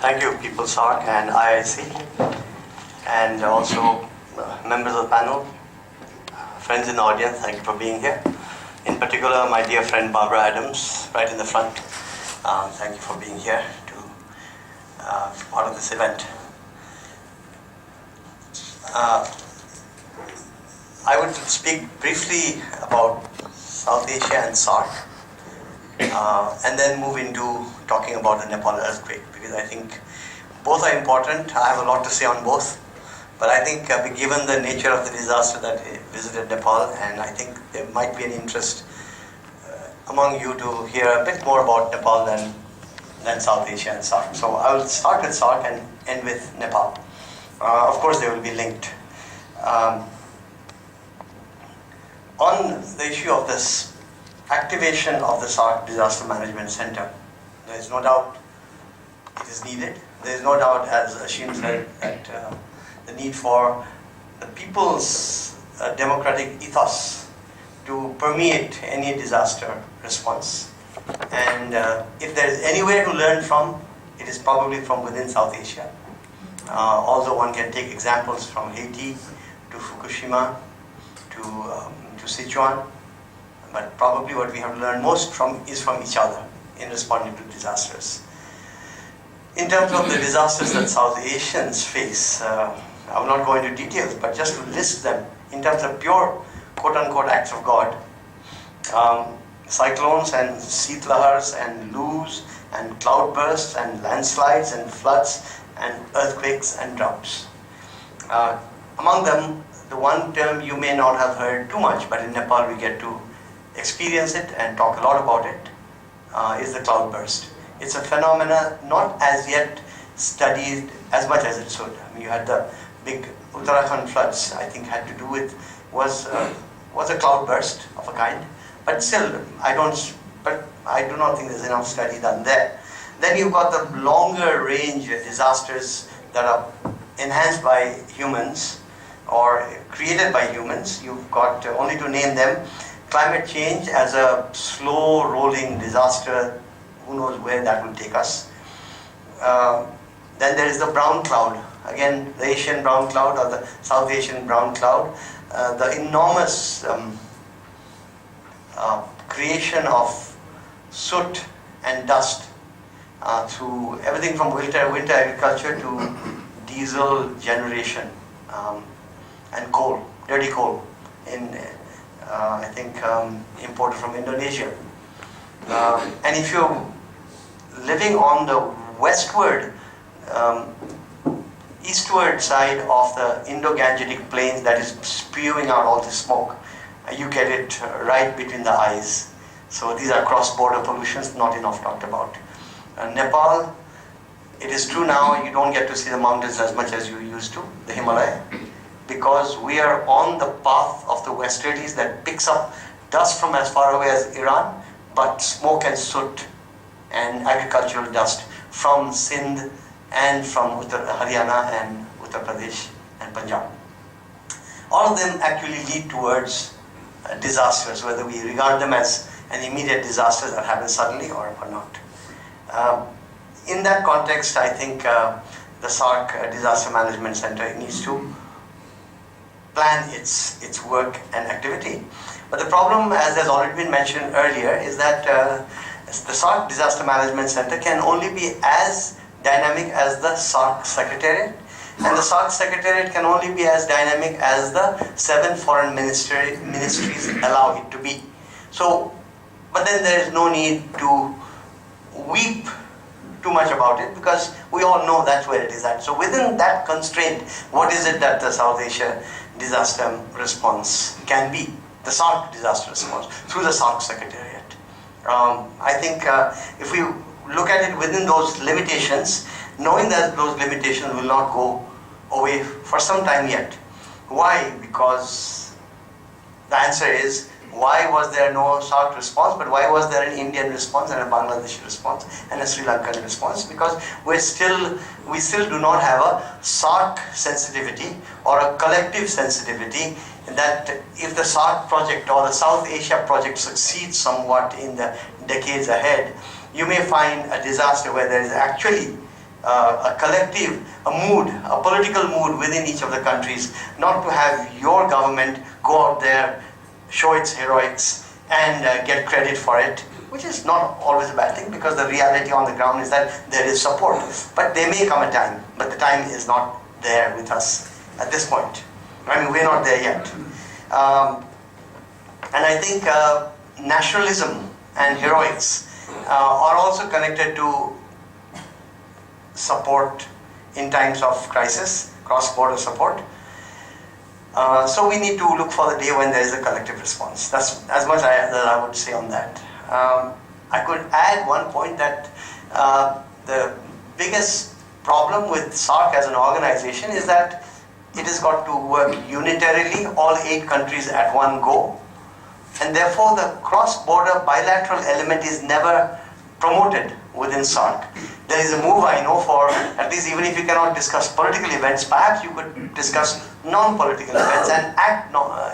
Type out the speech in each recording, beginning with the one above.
Thank you, People SAARC and IIC, and also members of the panel, friends in the audience, thank you for being here. In particular, my dear friend Barbara Adams, right in the front, thank you for being here to be part of this event. I would speak briefly about South Asia and SAARC, and then move into talking about the Nepal earthquake, because I think both are important. I have a lot to say on both, but I think given the nature of the disaster that visited Nepal, and I think there might be an interest among you to hear a bit more about Nepal than South Asia and SAARC. So I will start with SAARC and end with Nepal. Of course, they will be linked. On the issue of this activation of the SAARC Disaster Management Center, there is no doubt it is needed. There is no doubt, as Ashim said, that the need for the people's democratic ethos to permeate any disaster response. And if there is anywhere to learn from, it is probably from within South Asia. Although one can take examples from Haiti to Fukushima to Sichuan, but probably what we have learned most from is from each other in responding to disasters. In terms of the disasters that South Asians face, I will not go into details, but just to list them in terms of pure quote-unquote acts of God, cyclones and seetlahars and loos and cloudbursts and landslides and floods and earthquakes and droughts. Among them, the one term you may not have heard too much, but in Nepal we get to experience it and talk a lot about it, is the cloudburst. It's a phenomena not as yet studied as much as it should. I mean, you had the big Uttarakhand floods, I think had to do with, was a cloudburst of a kind, but still, I do not think there's enough study done there. Then you've got the longer range disasters that are enhanced by humans or created by humans. You've got, only to name them, climate change as a slow rolling disaster. Who knows where that will take us. Then there is the brown cloud. Again, the Asian brown cloud or the South Asian brown cloud. The enormous creation of soot and dust through everything from winter agriculture to diesel generation and coal, dirty coal, I think imported from Indonesia. And if you're living on the westward, eastward side of the Indo-Gangetic plains that is spewing out all this smoke, you get it right between the eyes. So these are cross-border pollutions, not enough talked about. Nepal, it is true now you don't get to see the mountains as much as you used to, the Himalaya, because we are on the path of the westerlies that picks up dust from as far away as Iran, but smoke and soot and agricultural dust from Sindh and from Haryana and Uttar Pradesh and Punjab. All of them actually lead towards disasters, whether we regard them as an immediate disaster that happens suddenly or not. In that context, I think the SAARC Disaster Management Center needs to plan its work and activity. But the problem, as has already been mentioned earlier, is that the SAARC Disaster Management Center can only be as dynamic as the SAARC Secretariat, and the SAARC Secretariat can only be as dynamic as the 7 foreign ministries allow it to be. So, but then there is no need to weep too much about it, because we all know that's where it is at. So within that constraint, what is it that the South Asia disaster response can be? The SAARC disaster response through the SAARC Secretariat. I think if we look at it within those limitations, knowing that those limitations will not go away for some time yet. Why? Because the answer is, why was there no SAARC response, but why was there an Indian response and a Bangladeshi response and a Sri Lankan response? Because we still do not have a SAARC sensitivity or a collective sensitivity, that if the SAARC project or the South Asia project succeeds somewhat in the decades ahead, you may find a disaster where there is actually a collective, a political mood within each of the countries, not to have your government go out there, show its heroics, and get credit for it, which is not always a bad thing, because the reality on the ground is that there is support. But there may come a time, but the time is not there with us at this point. I mean, we're not there yet. And I think nationalism and heroics are also connected to support in times of crisis, cross-border support. So we need to look for the day when there is a collective response. That's as much as I would say on that. I could add one point that the biggest problem with SAARC as an organization is that it has got to work unitarily, all 8 countries at one go, and therefore the cross-border bilateral element is never promoted within SAARC. There is a move, I know, for at least, even if you cannot discuss political events, perhaps you could discuss non-political events and act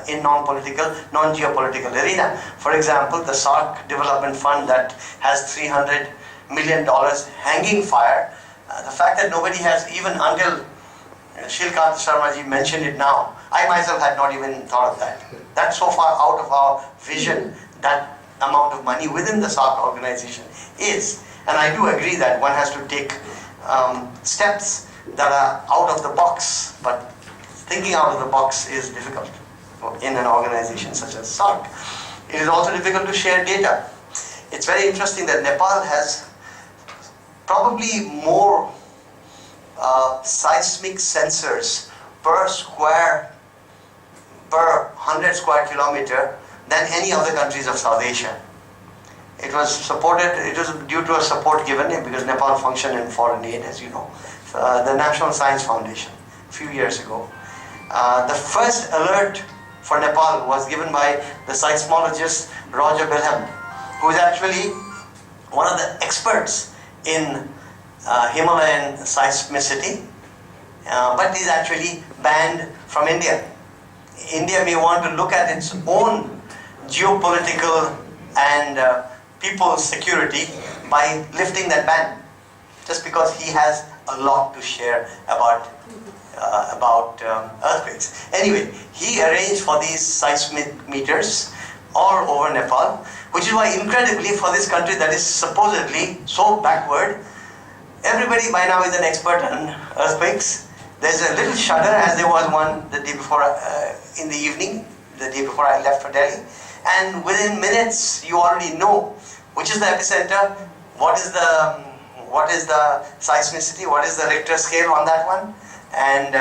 in non-political, non-geopolitical arena. For example, the SAARC Development Fund that has $300 million hanging fire, the fact that nobody has, even until Sheel Sharma ji mentioned it now, I myself had not even thought of that. That's so far out of our vision, that amount of money within the SAARC organization is. And I do agree that one has to take steps that are out of the box, but thinking out of the box is difficult in an organization such as SAARC. It is also difficult to share data. It's very interesting that Nepal has probably more seismic sensors per 100 square kilometer than any other countries of South Asia. It was due to a support given, because Nepal functioned in foreign aid, as you know, the National Science Foundation a few years ago. The first alert for Nepal was given by the seismologist Roger Wilhelm, who is actually one of the experts in Himalayan seismicity, but is actually banned from India. India may want to look at its own geopolitical and people's security by lifting that ban, just because he has a lot to share about earthquakes. Anyway, he arranged for these seismic meters all over Nepal, which is why, incredibly, for this country that is supposedly so backward, everybody by now is an expert on earthquakes. There's a little shudder, as there was one the day before, in the evening, the day before I left for Delhi, and within minutes you already know which is the epicenter, what is the seismicity, what is the Richter scale on that one, and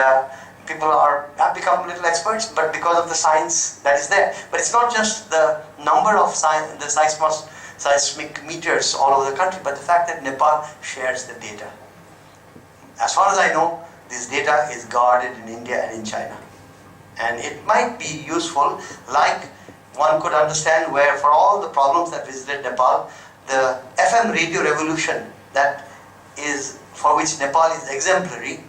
people have become little experts, but because of the science that is there. But it's not just the number of the seismic meters all over the country, but the fact that Nepal shares the data. As far as I know, this data is guarded in India and in China. And it might be useful, like one could understand where, for all the problems that visited Nepal, the FM radio revolution for which Nepal is exemplary,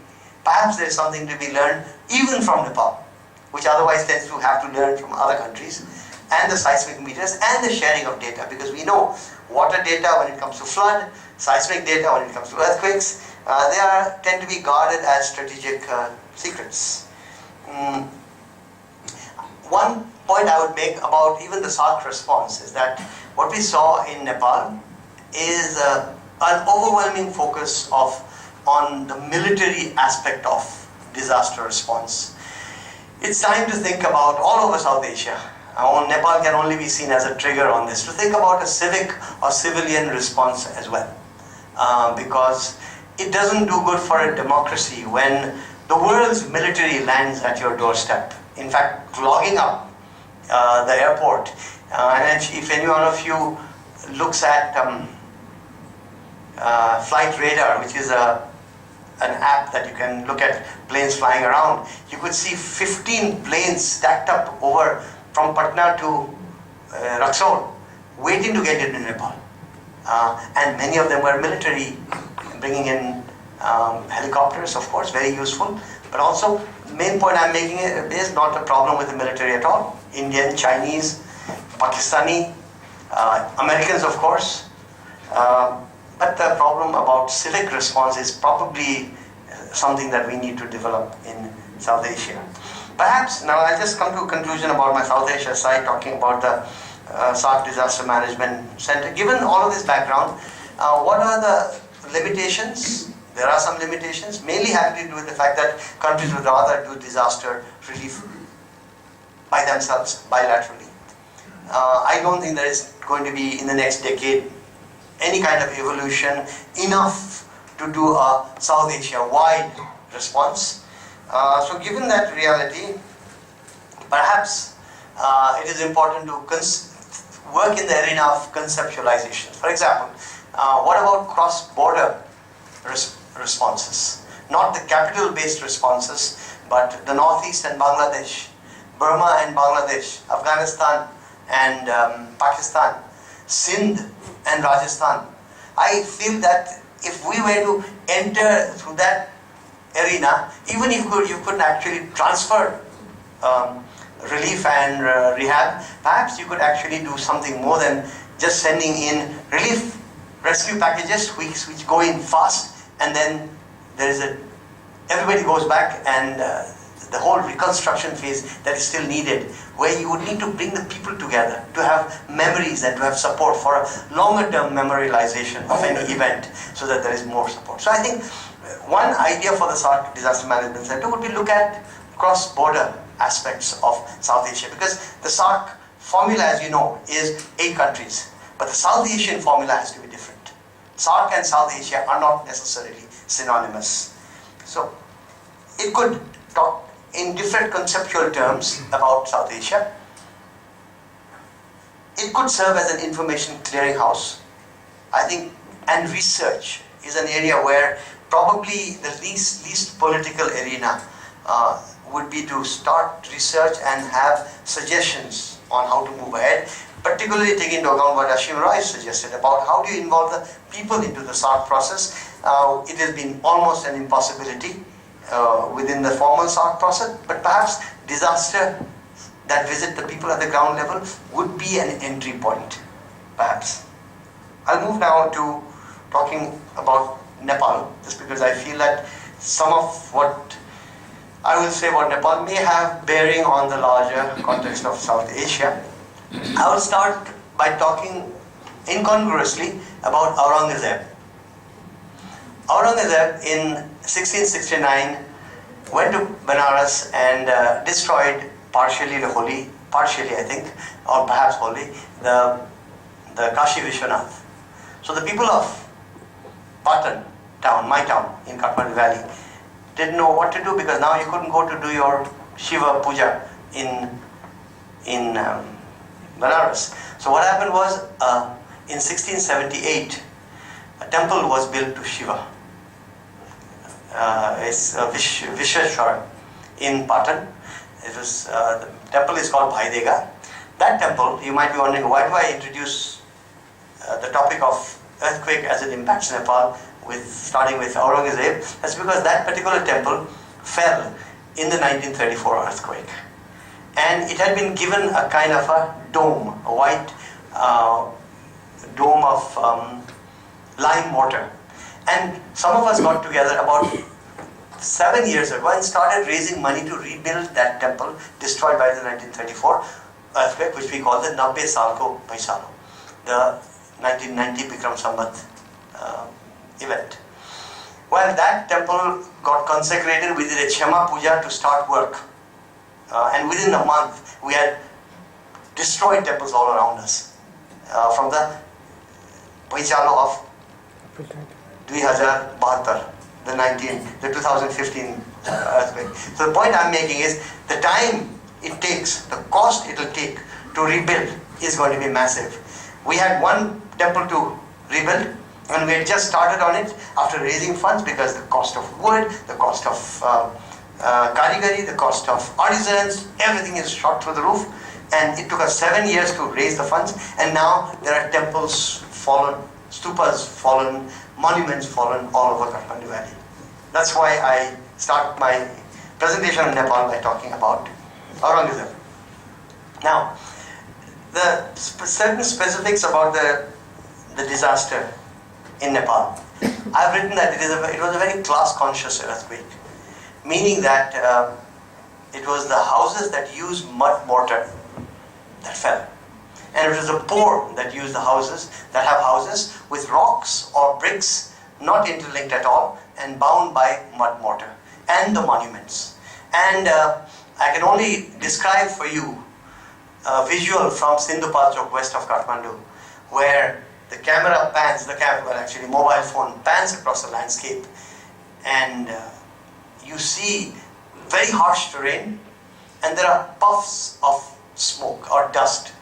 perhaps there is something to be learned even from Nepal, which otherwise tends to have to learn from other countries, and the seismic meters and the sharing of data, because we know water data when it comes to flood, seismic data when it comes to earthquakes, they tend to be guarded as strategic secrets. One point I would make about even the SAARC response is that what we saw in Nepal is an overwhelming focus on the military aspect of disaster response. It's time to think about, all over South Asia, Nepal can only be seen as a trigger on this, to think about a civic or civilian response as well. Because it doesn't do good for a democracy when the world's military lands at your doorstep. In fact, clogging up the airport. And if any one of you looks at Flight Radar, which is an app that you can look at planes flying around, you could see 15 planes stacked up over from Patna to Raxaul, waiting to get into Nepal. And many of them were military, bringing in helicopters, of course, very useful. But also, the main point I'm making is not a problem with the military at all. Indian, Chinese, Pakistani, Americans, of course. But the problem about civic response is probably something that we need to develop in South Asia. Perhaps, now I'll just come to a conclusion about my South Asia side, talking about the SAARC Disaster Management Center. Given all of this background, what are the limitations? There are some limitations, mainly having to do with the fact that countries would rather do disaster relief by themselves, bilaterally. I don't think there is going to be, in the next decade, any kind of evolution enough to do a South Asia-wide response. So given that reality, perhaps it is important to work in the arena of conceptualization. For example, what about cross-border responses? Not the capital-based responses, but the Northeast and Bangladesh, Burma and Bangladesh, Afghanistan and Pakistan, Sindh and Rajasthan. I feel that if we were to enter through that arena, even if you couldn't actually transfer relief and rehab, perhaps you could actually do something more than just sending in relief rescue packages which go in fast, and then everybody goes back, and the whole reconstruction phase that is still needed, where you would need to bring the people together to have memories and to have support for a longer term memorialization of any event, so that there is more support. So I think one idea for the SAARC Disaster Management Center would be look at cross-border aspects of South Asia, because the SAARC formula, as you know, is 8 countries, but the South Asian formula has to be different. SAARC and South Asia are not necessarily synonymous. So it could talk in different conceptual terms about South Asia. It could serve as an information clearinghouse, I think, and research is an area where probably the least political arena would be to start research and have suggestions on how to move ahead, particularly taking into account what Ashim suggested about how do you involve the people into the SAARC process. It has been almost an impossibility within the formal SAARC process, but perhaps disaster that visit the people at the ground level would be an entry point, perhaps. I'll move now to talking about Nepal, just because I feel that some of what I will say about Nepal may have bearing on the larger context of South Asia. I will start by talking incongruously about Aurangzeb. Aurangzeb in 1669 went to Benares and destroyed partially I think, or perhaps wholly, the Kashi Vishwanath. So the people of Patan town, my town in Kathmandu Valley, didn't know what to do, because now you couldn't go to do your Shiva puja in Benares. So what happened was, in 1678, a temple was built to Shiva. It's Vishweshwar in Patan. The temple is called Bhaidega. That temple, you might be wondering, why do I introduce the topic of earthquake as it impacts Nepal, starting with Aurangzeb? That's because that particular temple fell in the 1934 earthquake. And it had been given a kind of a dome, a white dome of lime mortar. And some of us got together about 7 years ago and started raising money to rebuild that temple destroyed by the 1934 earthquake, which we call the Nabbe Saal Ko Paisalo, the 1990 Bikram Sambat event. Well, that temple got consecrated. We did a Chema Puja to start work. And within a month, we had destroyed temples all around us. From the Paisalo of 2072, the 2015 earthquake. So the point I'm making is the time it takes, the cost it will take to rebuild is going to be massive. We had one temple to rebuild, and we had just started on it after raising funds, because the cost of wood, the cost of karigari, the cost of artisans, everything is shot through the roof, and it took us 7 years to raise the funds, and now there are temples fallen, stupas fallen, monuments fallen all over Kathmandu Valley. That's why I start my presentation on Nepal by talking about Aurangzeb. Now, the certain specifics about the disaster in Nepal. I've written that it was a very class-conscious earthquake, meaning that it was the houses that used mud mortar that fell. And it was the poor that used the houses, that have houses with rocks or bricks not interlinked at all and bound by mud mortar, and the monuments. And I can only describe for you a visual from Sindhu Palchok west of Kathmandu, where the camera pans, actually mobile phone pans across the landscape, and you see very harsh terrain, and there are puffs of smoke or dust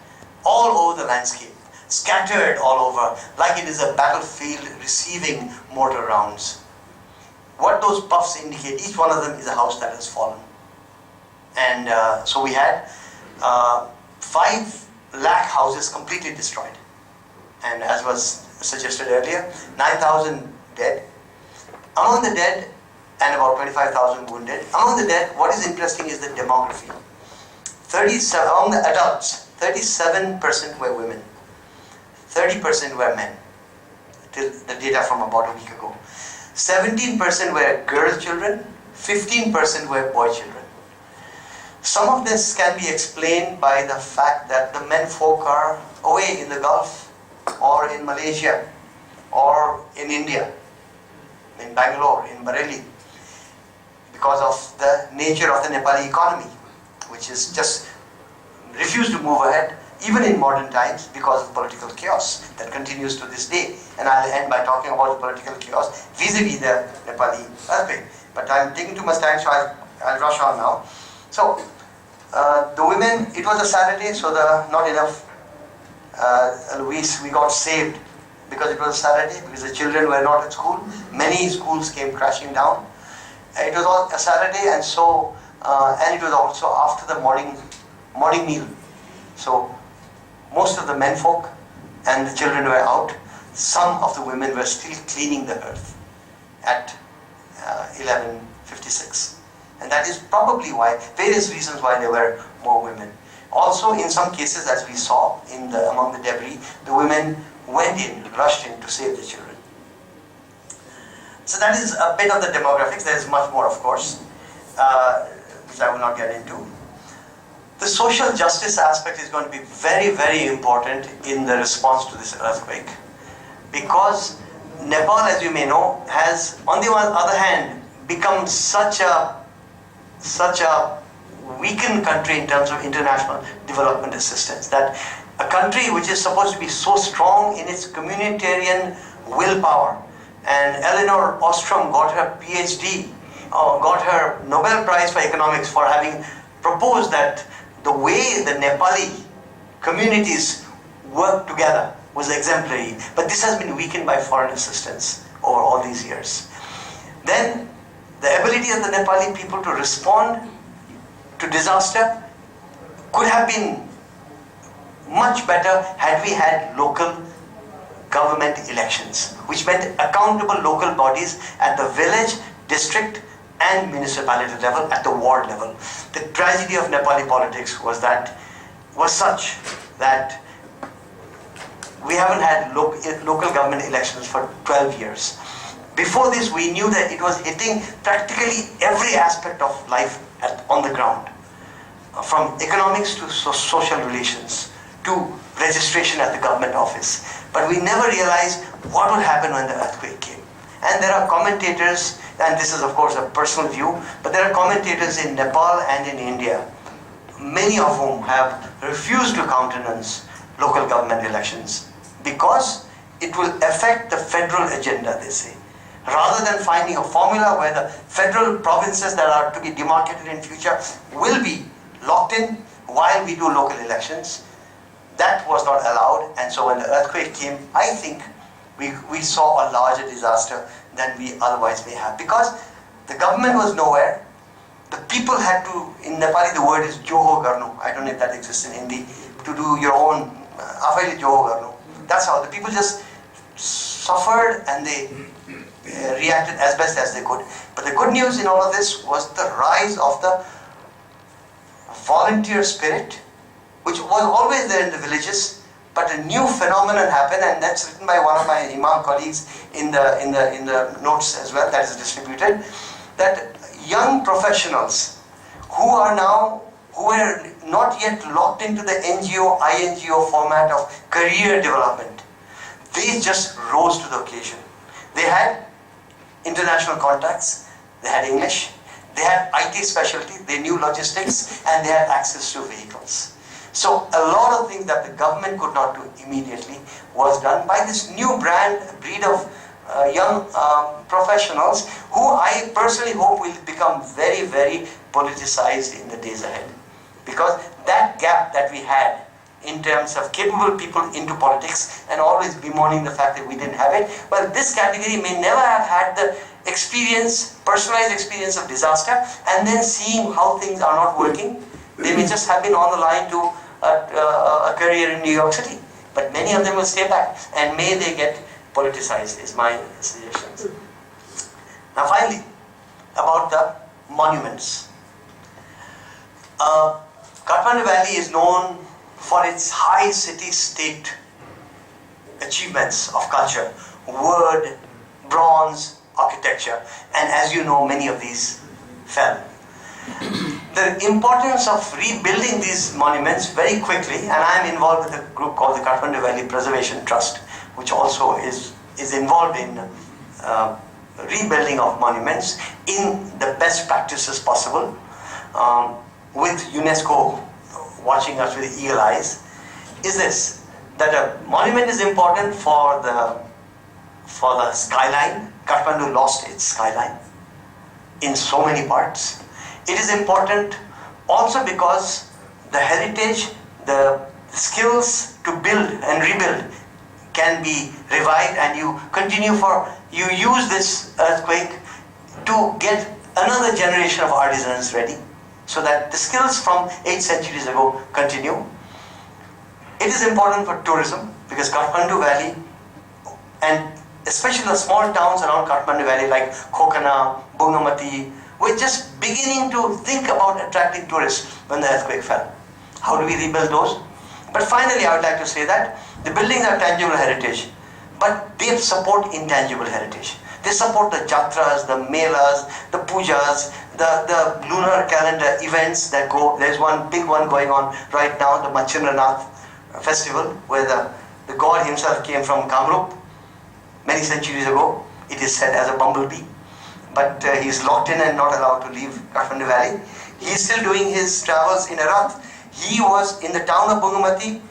all over the landscape, scattered all over, like it is a battlefield receiving mortar rounds. What those puffs indicate, each one of them is a house that has fallen. And so we had 5 lakh houses completely destroyed. And as was suggested earlier, 9,000 dead. Among the dead, and about 25,000 wounded. Among the dead, what is interesting is the demography. Among the adults, 37% were women, 30% were men, till the data from about a week ago. 17% were girl children, 15% were boy children. Some of this can be explained by the fact that the men folk are away in the Gulf, or in Malaysia, or in India, in Bangalore, in Bareilly, because of the nature of the Nepali economy, which is just refused to move ahead, even in modern times, because of political chaos that continues to this day. And I'll end by talking about the political chaos vis-a-vis the Nepali earthquake. But I'm taking too much time, so I'll rush on now. So, the women, it was a Saturday, so not enough. We got saved because it was a Saturday, because the children were not at school. Many schools came crashing down. It was all a Saturday, and so and it was also after the morning meal. So most of the men folk and the children were out. Some of the women were still cleaning the earth at 11:56. And that is probably why, various reasons why there were more women. Also, in some cases, as we saw among the debris, the women rushed in to save the children. So that is a bit of the demographics. There is much more, of course, which I will not get into. The social justice aspect is going to be very, very important in the response to this earthquake, because Nepal, as you may know, has, on the other hand, become such a weakened country in terms of international development assistance, that a country which is supposed to be so strong in its communitarian willpower, and Elinor Ostrom got her PhD, got her Nobel Prize for Economics for having proposed that the way the Nepali communities work together was exemplary. But this has been weakened by foreign assistance over all these years. Then the ability of the Nepali people to respond to disaster could have been much better had we had local government elections, which meant accountable local bodies at the village, district and municipality level, at the ward level. The tragedy of Nepali politics was such that we haven't had local government elections for 12 years. Before this, we knew that it was hitting practically every aspect of life on the ground, from economics to social relations to registration at the government office. But we never realized what would happen when the earthquake came. And there are commentators, and this is of course a personal view, but there are commentators in Nepal and in India, many of whom have refused to countenance local government elections because it will affect the federal agenda, they say. Rather than finding a formula where the federal provinces that are to be demarcated in future will be locked in while we do local elections, that was not allowed. And so when the earthquake came, I think we saw a larger disaster than we otherwise may have, because the government was nowhere. The people had to, in Nepali the word is joho garnu, I don't know if that exists in Hindi, to do your own afaile joho garnu. That's how the people just suffered, and they reacted as best as they could. But the good news in all of this was the rise of the volunteer spirit, which was always there in the villages, but a new phenomenon happened, and that's written by one of my Imam colleagues in the notes as well, that is distributed, that young professionals who are not yet locked into the NGO, INGO format of career development, they just rose to the occasion. They had international contacts, they had English, they had IT specialty, they knew logistics, and they had access to vehicles. So a lot of things that the government could not do immediately was done by this new breed of young professionals who I personally hope will become very, very politicized in the days ahead. Because that gap that we had in terms of capable people into politics and always bemoaning the fact that we didn't have it, well, this category may never have had the experience, personalized experience of disaster, and then seeing how things are not working. They may just have been on the line to a career in New York City, but many of them will stay back, and may they get politicized is my suggestion. Now finally, about the monuments. Kathmandu Valley is known for its high city-state achievements of culture, wood, bronze, architecture, and as you know, many of these fell. The importance of rebuilding these monuments very quickly, and I am involved with a group called the Kathmandu Valley Preservation Trust, which also is involved in rebuilding of monuments in the best practices possible, with UNESCO watching us with eagle eyes, is this, that a monument is important for the skyline. Kathmandu lost its skyline in so many parts. It is important also because the heritage, the skills to build and rebuild can be revived, and you use this earthquake to get another generation of artisans ready, so that the skills from 8 centuries ago continue. It is important for tourism because Kathmandu Valley, and especially the small towns around Kathmandu Valley like Kokana, Bungamati, were just beginning to think about attracting tourists when the earthquake fell. How do we rebuild those? But finally, I would like to say that the buildings are tangible heritage, but they support intangible heritage. They support the jatras, the melas, the pujas, the lunar calendar events that go. There's one big one going on right now, the Machindranath festival, where the god himself came from Kamrup many centuries ago. It is said as a bumblebee, but he's locked in and not allowed to leave Kathmandu Valley. He's still doing his travels in a rath. He was in the town of Bungamati,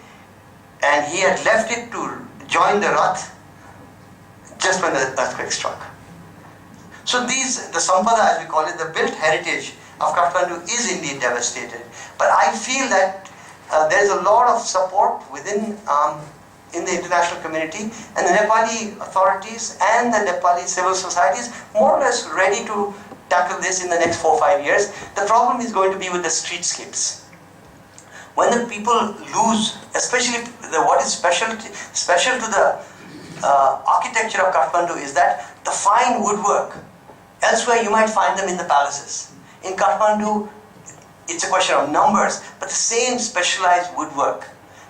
and he had left it to join the rath just when the earthquake struck. So the Sampada, as we call it, the built heritage of Kathmandu is indeed devastated. But I feel that there is a lot of support within in the international community, and the Nepali authorities and the Nepali civil societies more or less ready to tackle this in the next 4 or 5 years. The problem is going to be with the streetscapes. When the people lose, especially what is special to the architecture of Kathmandu is that the fine woodwork, elsewhere you might find them in the palaces. In Kathmandu, it's a question of numbers, but the same specialized woodwork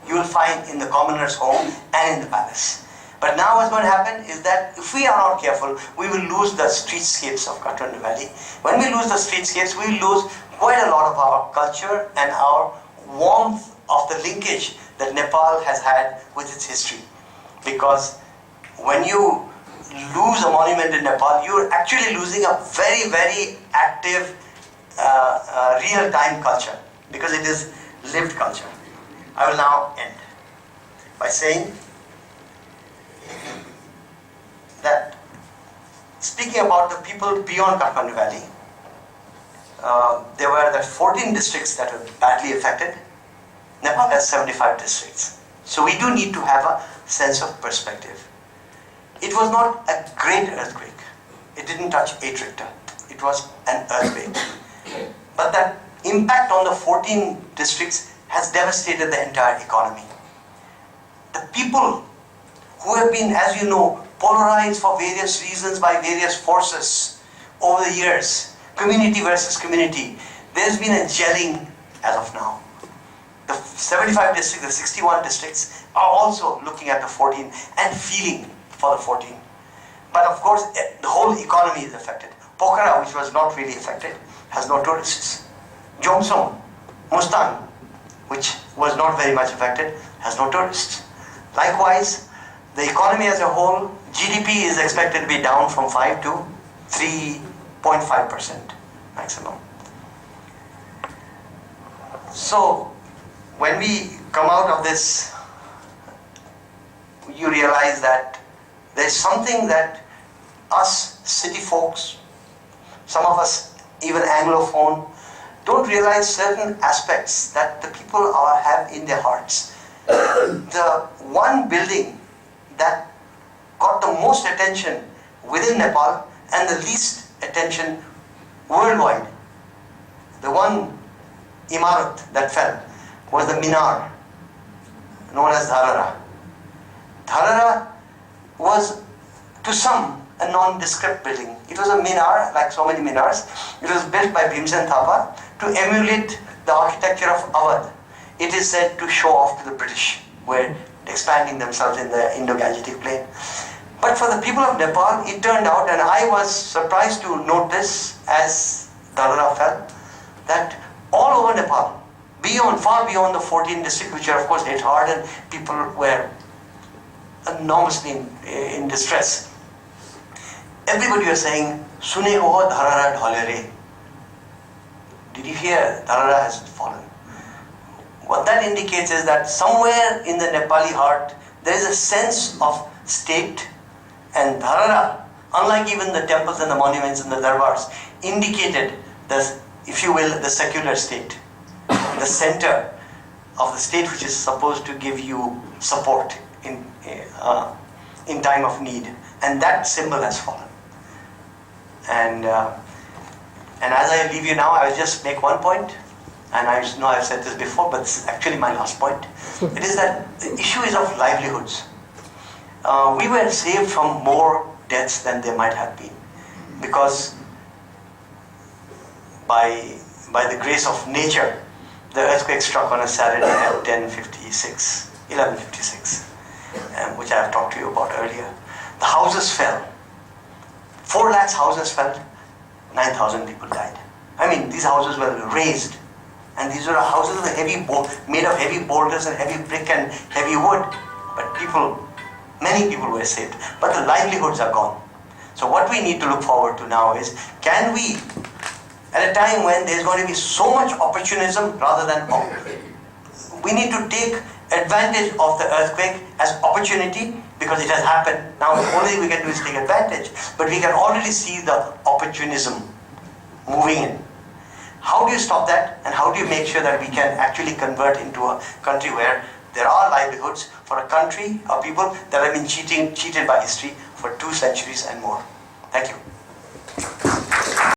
you will find in the commoner's home and in the palace. But now what's going to happen is that if we are not careful, we will lose the streetscapes of Kathmandu Valley. When we lose the streetscapes, we will lose quite a lot of our culture and our warmth of the linkage that Nepal has had with its history. Because when you lose a monument in Nepal, you're actually losing a very, very active, real-time culture, because it is lived culture. I will now end by saying that, speaking about the people beyond Kathmandu Valley, there were the 14 districts that were badly affected. Nepal has 75 districts. So we do need to have a sense of perspective. It was not a great earthquake. It didn't touch 8 Richter. It was an earthquake. But that impact on the 14 districts has devastated the entire economy. The people who have been, as you know, polarized for various reasons by various forces over the years, community versus community, there's been a gelling as of now. The 75 districts, the 61 districts are also looking at the 14 and feeling for the 14. But of course, the whole economy is affected. Pokhara, which was not really affected, has no tourists. Jomsom, Mustan, which was not very much affected, has no tourists. Likewise, the economy as a whole, GDP is expected to be down from 5 to 3.5% maximum. So, when we come out of this, you realize that there's something that us city folks, some of us even Anglophone, don't realize certain aspects that the people have in their hearts. The one building that got the most attention within Nepal and the least attention worldwide, the one imarat that fell, was the minar known as Dharara. Dharara was to some a nondescript building. It was a minar, like so many minars. It was built by Bhimsen Thapa to emulate the architecture of Awadh. It is said to show off to the British, who were expanding themselves in the Indo-Gangetic plain. But for the people of Nepal, it turned out, and I was surprised to note this as Dharara fell, that all over Nepal, far beyond the 14 districts, which are of course hit hard and people were enormously in distress, everybody was saying, Sune ho Dharara dhalere. Did you hear? Dharara has fallen. What that indicates is that somewhere in the Nepali heart, there is a sense of state, and Dharara, unlike even the temples and the monuments and the darbars, indicated the, if you will, the secular state, the center of the state which is supposed to give you support in time of need. And that symbol has fallen. And as I leave you now, I will just make one point, and I know I've said this before, but this is actually my last point. It is that the issue is of livelihoods. We were saved from more deaths than there might have been, because by the grace of nature, the earthquake struck on a Saturday at 11:56, which I have talked to you about earlier. The houses fell. 4 lakhs houses fell, 9,000 people died. I mean, these houses were razed, and these were houses with made of heavy boulders and heavy brick and heavy wood. But many people were saved, but the livelihoods are gone. So what we need to look forward to now is, can we, at a time when there's going to be so much opportunism rather than we need to take advantage of the earthquake as opportunity, because it has happened. Now the only thing we can do is take advantage, but we can already see the opportunism moving in. How do you stop that, and how do you make sure that we can actually convert into a country where there are livelihoods for a country, or people that have been cheated by history for 2 centuries and more? Thank you.